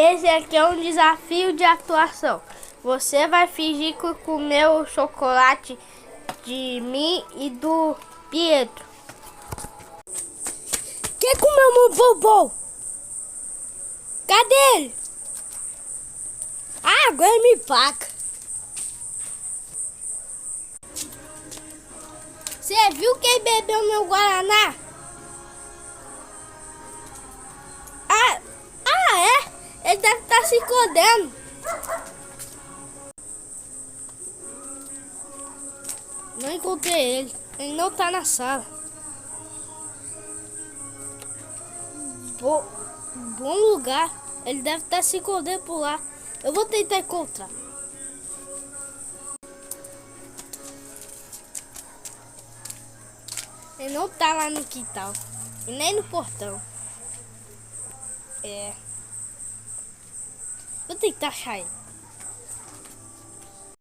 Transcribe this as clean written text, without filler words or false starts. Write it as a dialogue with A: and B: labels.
A: Esse aqui é um desafio de atuação. Você vai fingir que comeu o chocolate de mim e do Pietro.
B: Quem comeu meu bombom? Cadê ele? Ah, agora ele me paga.
A: Você viu quem bebeu meu Guaraná? Ele deve estar se escondendo. Não encontrei ele. Ele não tá na sala. Bom lugar. Ele deve estar se escondendo por lá. Eu vou tentar encontrar. Ele não tá lá no quintal. E nem no portão. Vou tentar achar ele.